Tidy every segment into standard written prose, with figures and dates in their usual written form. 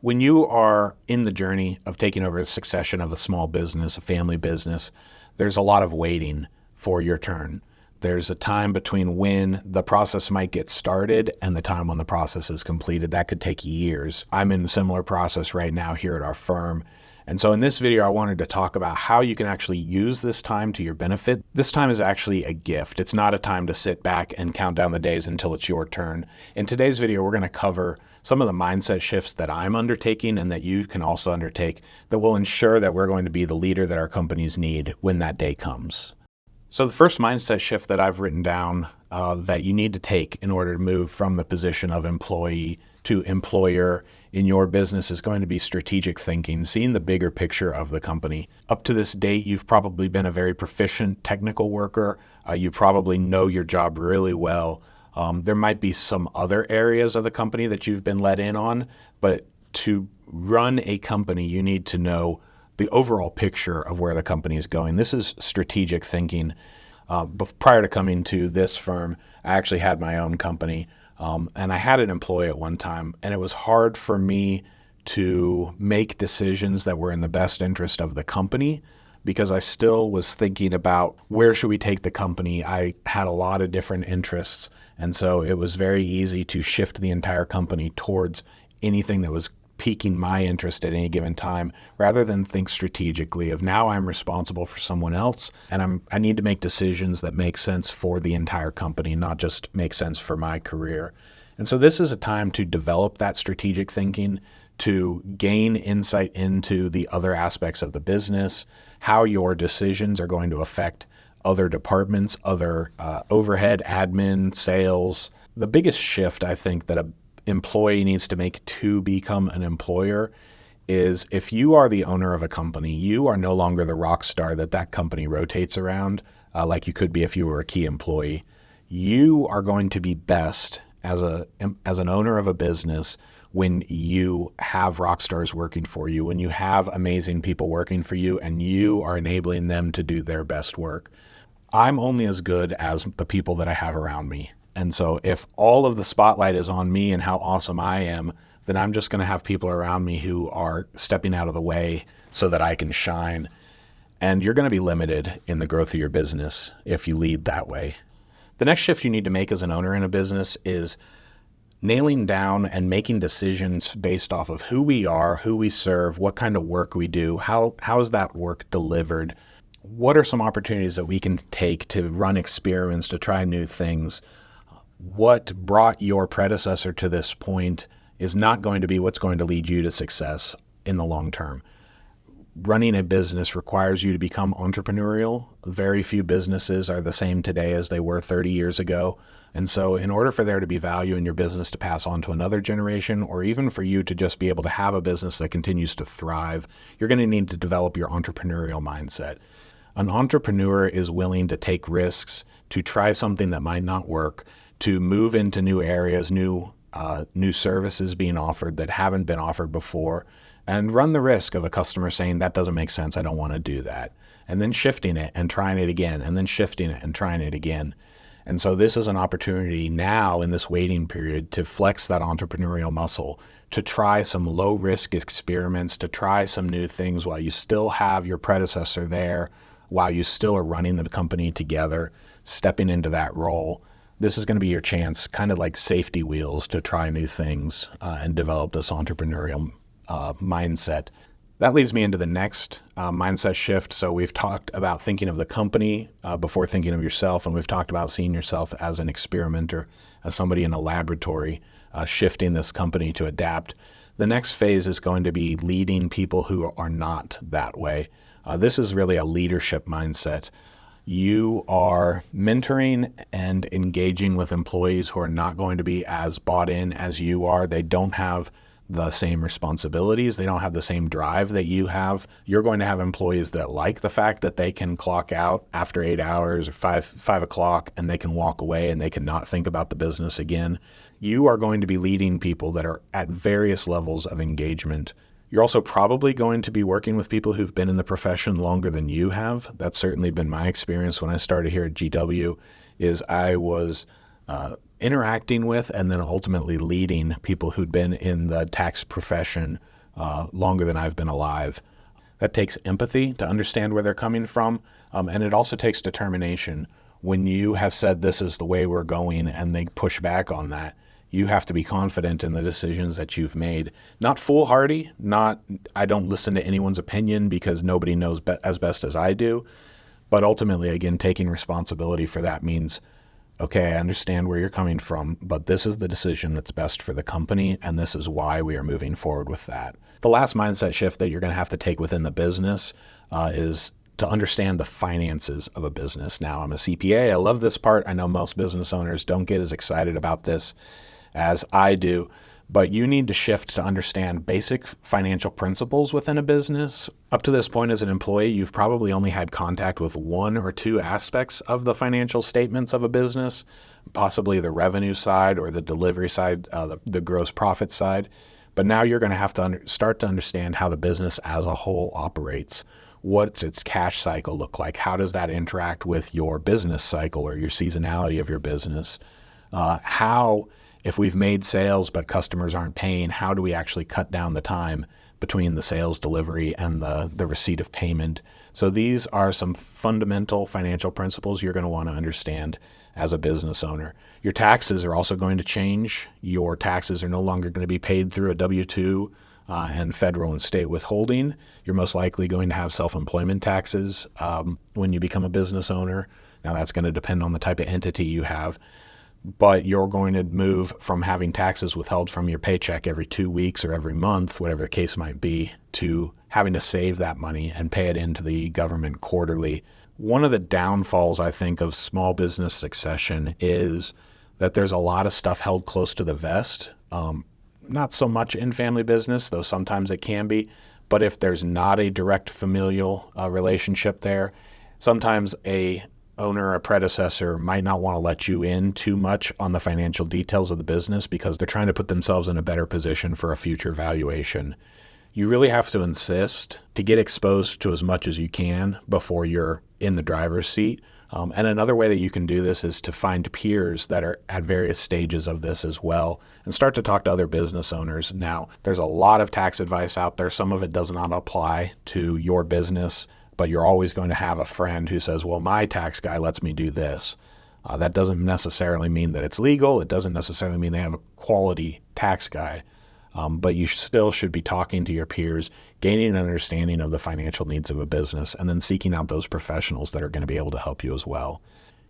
When you are in the journey of taking over a succession of a small business, a family business, there's a lot of waiting for your turn. There's a time between when the process might get started and the time when the process is completed. That could take years. I'm in a similar process right now here at our firm. And so in this video, I wanted to talk about how you can actually use this time to your benefit. This time is actually a gift. It's not a time to sit back and count down the days until it's your turn. In today's video, we're going to cover some of the mindset shifts that I'm undertaking and that you can also undertake that will ensure that we're going to be the leader that our companies need when that day comes. So the first mindset shift that I've written down that you need to take in order to move from the position of employee to employer in your business is going to be strategic thinking, seeing the bigger picture of the company. Up to this date, you've probably been a very proficient technical worker. You probably know your job really well. There might be some other areas of the company that you've been let in on, but to run a company, you need to know the overall picture of where the company is going. This is strategic thinking. Prior to coming to this firm, I actually had my own company, and I had an employee at one time, and it was hard for me to make decisions that were in the best interest of the company because I still was thinking about where should we take the company. I had a lot of different interests, and so it was very easy to shift the entire company towards anything that was piquing my interest at any given time, rather than think strategically of now I'm responsible for someone else and I need to make decisions that make sense for the entire company, not just make sense for my career. And so this is a time to develop that strategic thinking, to gain insight into the other aspects of the business, how your decisions are going to affect other departments, other overhead, admin, sales. The biggest shift I think that a employee needs to make to become an employer is if you are the owner of a company, you are no longer the rock star that company rotates around like you could be if you were a key employee. You are going to be best as an owner of a business when you have rock stars working for you, when you have amazing people working for you and you are enabling them to do their best work. I'm only as good as the people that I have around me. And so if all of the spotlight is on me and how awesome I am, then I'm just going to have people around me who are stepping out of the way so that I can shine. And you're going to be limited in the growth of your business if you lead that way. The next shift you need to make as an owner in a business is nailing down and making decisions based off of who we are, who we serve, what kind of work we do, how is that work delivered, what are some opportunities that we can take to run experiments, to try new things. What brought your predecessor to this point is not going to be what's going to lead you to success in the long term. Running a business requires you to become entrepreneurial. Very few businesses are the same today as they were 30 years ago. And so in order for there to be value in your business to pass on to another generation, or even for you to just be able to have a business that continues to thrive, you're going to need to develop your entrepreneurial mindset. An entrepreneur is willing to take risks, to try something that might not work, to move into new areas, new services being offered that haven't been offered before, and run the risk of a customer saying, that doesn't make sense, I don't want to do that, and then shifting it and trying it again, and then shifting it and trying it again. And so this is an opportunity now in this waiting period to flex that entrepreneurial muscle, to try some low-risk experiments, to try some new things while you still have your predecessor there, while you still are running the company together, stepping into that role. This is going to be your chance, kind of like safety wheels, to try new things and develop this entrepreneurial mindset. That leads me into the next mindset shift. So we've talked about thinking of the company before thinking of yourself, and we've talked about seeing yourself as an experimenter, as somebody in a laboratory, shifting this company to adapt. The next phase is going to be leading people who are not that way. This is really a leadership mindset. You are mentoring and engaging with employees who are not going to be as bought in as you are. They don't have the same responsibilities. They don't have the same drive that you have. You're going to have employees that like the fact that they can clock out after 8 hours or 5 o'clock and they can walk away and they can not think about the business again. You are going to be leading people that are at various levels of engagement. You're also probably going to be working with people who've been in the profession longer than you have. That's certainly been my experience when I started here at GW, is I was interacting with and then ultimately leading people who'd been in the tax profession longer than I've been alive. That takes empathy to understand where they're coming from, and it also takes determination. When you have said this is the way we're going and they push back on that, you have to be confident in the decisions that you've made. Not foolhardy, not I don't listen to anyone's opinion because nobody knows as best as I do, but ultimately, again, taking responsibility for that means, okay, I understand where you're coming from, but this is the decision that's best for the company, and this is why we are moving forward with that. The last mindset shift that you're going to have to take within the business is to understand the finances of a business. Now, I'm a CPA. I love this part. I know most business owners don't get as excited about this as I do, but you need to shift to understand basic financial principles within a business. Up to this point as an employee, you've probably only had contact with one or two aspects of the financial statements of a business, possibly the revenue side or the delivery side, the gross profit side. But now you're going to have to start to understand how the business as a whole operates. What's its cash cycle look like? How does that interact with your business cycle or your seasonality of your business? If we've made sales but customers aren't paying, how do we actually cut down the time between the sales delivery and the receipt of payment? So these are some fundamental financial principles you're going to want to understand as a business owner. Your taxes are also going to change. Your taxes are no longer going to be paid through a W-2 and federal and state withholding. You're most likely going to have self-employment taxes when you become a business owner. Now that's going to depend on the type of entity you have. But you're going to move from having taxes withheld from your paycheck every 2 weeks or every month, whatever the case might be, to having to save that money and pay it into the government quarterly. One of the downfalls, I think, of small business succession is that there's a lot of stuff held close to the vest. Not so much in family business, though sometimes it can be. But if there's not a direct familial relationship there, sometimes a owner or a predecessor might not want to let you in too much on the financial details of the business because they're trying to put themselves in a better position for a future valuation. You really have to insist to get exposed to as much as you can before you're in the driver's seat. And another way that you can do this is to find peers that are at various stages of this as well and start to talk to other business owners. Now, there's a lot of tax advice out there. Some of it does not apply to your business, but you're always going to have a friend who says, well, my tax guy lets me do this. That doesn't necessarily mean that it's legal. It doesn't necessarily mean they have a quality tax guy. But you still should be talking to your peers, gaining an understanding of the financial needs of a business, and then seeking out those professionals that are going to be able to help you as well.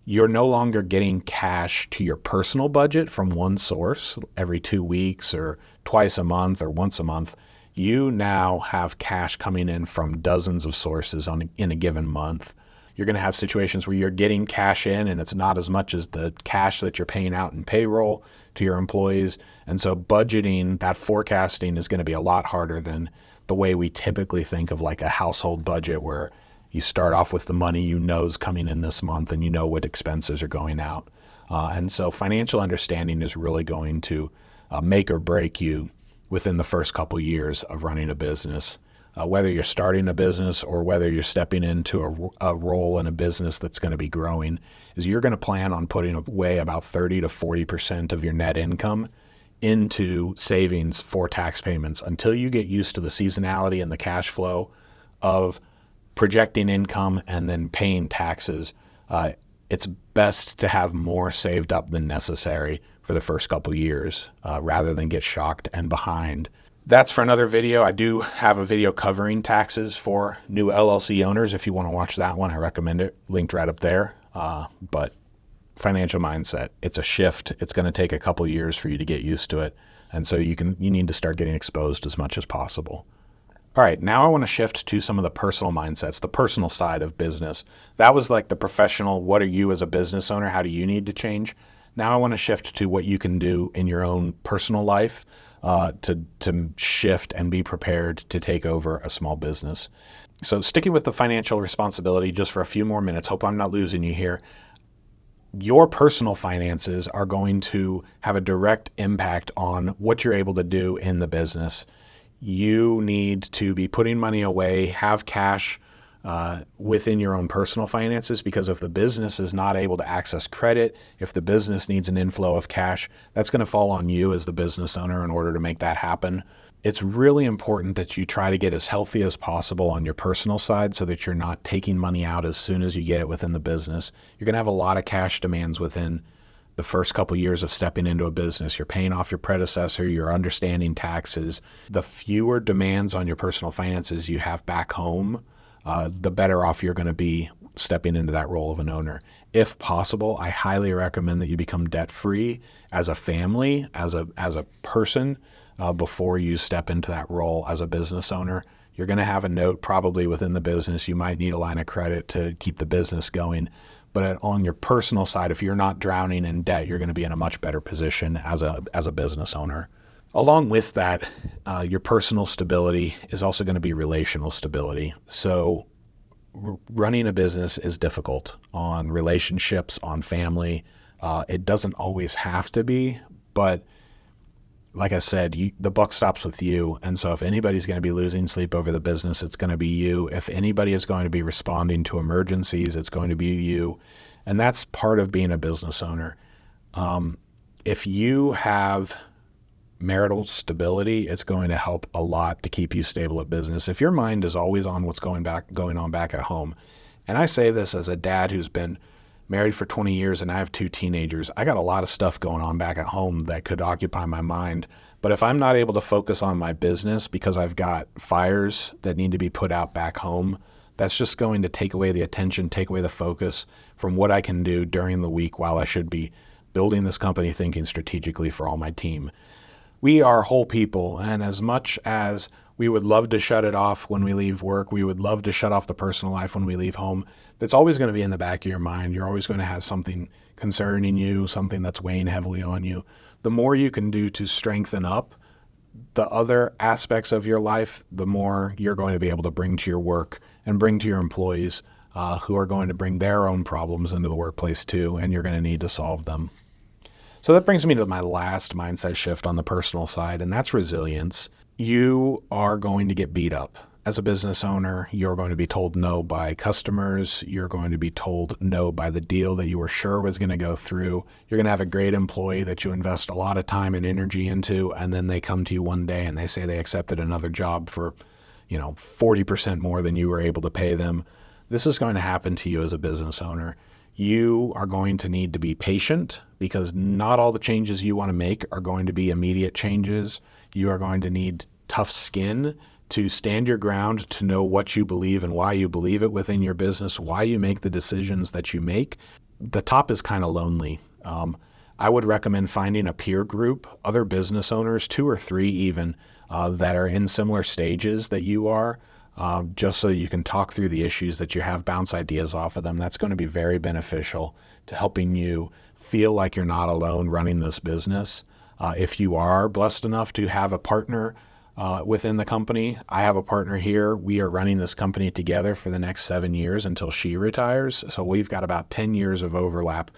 You're no longer getting cash to your personal budget from one source every 2 weeks or twice a month or once a month. You now have cash coming in from dozens of sources in a given month. You're going to have situations where you're getting cash in and it's not as much as the cash that you're paying out in payroll to your employees. And so budgeting, that forecasting is going to be a lot harder than the way we typically think of like a household budget where you start off with the money you know is coming in this month and you know what expenses are going out. And so financial understanding is really going to make or break you within the first couple years of running a business. Whether you're starting a business or whether you're stepping into a role in a business that's going to be growing, is you're going to plan on putting away about 30 to 40% of your net income into savings for tax payments until you get used to the seasonality and the cash flow of projecting income and then paying taxes. It's best to have more saved up than necessary for the first couple years rather than get shocked and behind. That's for another video. I do have a video covering taxes for new LLC owners. If you want to watch that one, I recommend it. Linked right up there. But financial mindset, it's a shift. It's going to take a couple years for you to get used to it. And so you need to start getting exposed as much as possible. All right, now I want to shift to some of the personal mindsets, the personal side of business. That was like the professional, what are you as a business owner? How do you need to change? Now I want to shift to what you can do in your own personal life to shift and be prepared to take over a small business. So sticking with the financial responsibility just for a few more minutes, hope I'm not losing you here. Your personal finances are going to have a direct impact on what you're able to do in the business. You need to be putting money away, have cash within your own personal finances, because if the business is not able to access credit, if the business needs an inflow of cash, that's going to fall on you as the business owner in order to make that happen. It's really important that you try to get as healthy as possible on your personal side so that you're not taking money out as soon as you get it within the business. You're going to have a lot of cash demands within the first couple of years of stepping into a business. You're paying off your predecessor, you're understanding taxes. The fewer demands on your personal finances you have back home, the better off you're going to be stepping into that role of an owner. If possible, I highly recommend that you become debt-free as a family, as a person, before you step into that role as a business owner. You're going to have a note probably within the business. You might need a line of credit to keep the business going. But on your personal side, if you're not drowning in debt, you're going to be in a much better position as a business owner. Along with that, your personal stability is also going to be relational stability. So running a business is difficult on relationships, on family. It doesn't always have to be, but like I said, the buck stops with you. And so if anybody's going to be losing sleep over the business, it's going to be you. If anybody is going to be responding to emergencies, it's going to be you. And that's part of being a business owner. If you have marital stability, it's going to help a lot to keep you stable at business. If your mind is always on what's going on back at home, and I say this as a dad who's been married for 20 years and I have 2 teenagers, I got a lot of stuff going on back at home that could occupy my mind. But if I'm not able to focus on my business because I've got fires that need to be put out back home, that's just going to take away the attention, take away the focus from what I can do during the week while I should be building this company, thinking strategically for all my team. We are whole people, and as much as we would love to shut it off when we leave work, we would love to shut off the personal life when we leave home, that's always going to be in the back of your mind. You're always going to have something concerning you, something that's weighing heavily on you. The more you can do to strengthen up the other aspects of your life, the more you're going to be able to bring to your work and bring to your employees, who are going to bring their own problems into the workplace too, and you're going to need to solve them. So that brings me to my last mindset shift on the personal side, and that's resilience. You are going to get beat up. As a business owner, you're going to be told no by customers. You're going to be told no by the deal that you were sure was going to go through. You're going to have a great employee that you invest a lot of time and energy into, and then they come to you one day and they say they accepted another job for, 40% more than you were able to pay them. This is going to happen to you as a business owner. You are going to need to be patient because not all the changes you want to make are going to be immediate changes. You are going to need tough skin to stand your ground, to know what you believe and why you believe it within your business, why you make the decisions that you make. The top is kind of lonely. I would recommend finding a peer group, other business owners, 2 or 3 even, that are in similar stages that you are, just so you can talk through the issues that you have, bounce ideas off of them. That's going to be very beneficial to helping you feel like you're not alone running this business. If you are blessed enough to have a partner within the company, I have a partner here. We are running this company together for the next 7 years until she retires. So we've got about 10 years of overlap.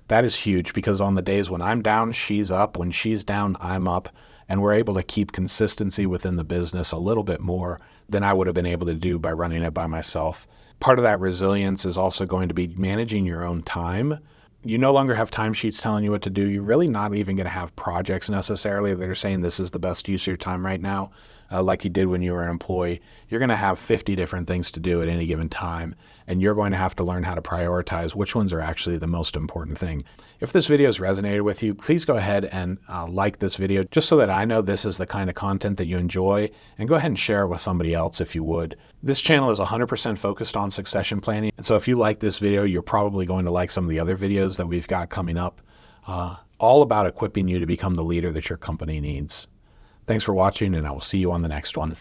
That is huge because on the days when I'm down, she's up. When she's down, I'm up. And we're able to keep consistency within the business a little bit more than I would have been able to do by running it by myself. Part of that resilience is also going to be managing your own time. You no longer have timesheets telling you what to do. You're really not even going to have projects necessarily that are saying this is the best use of your time right now, like you did when you were an employee. You're going to have 50 different things to do at any given time, and you're going to have to learn how to prioritize which ones are actually the most important thing. If this video has resonated with you, please go ahead and like this video just so that I know this is the kind of content that you enjoy, and go ahead and share it with somebody else if you would. This channel is 100% focused on succession planning, and so if you like this video, you're probably going to like some of the other videos that we've got coming up, all about equipping you to become the leader that your company needs. Thanks for watching, and I will see you on the next one.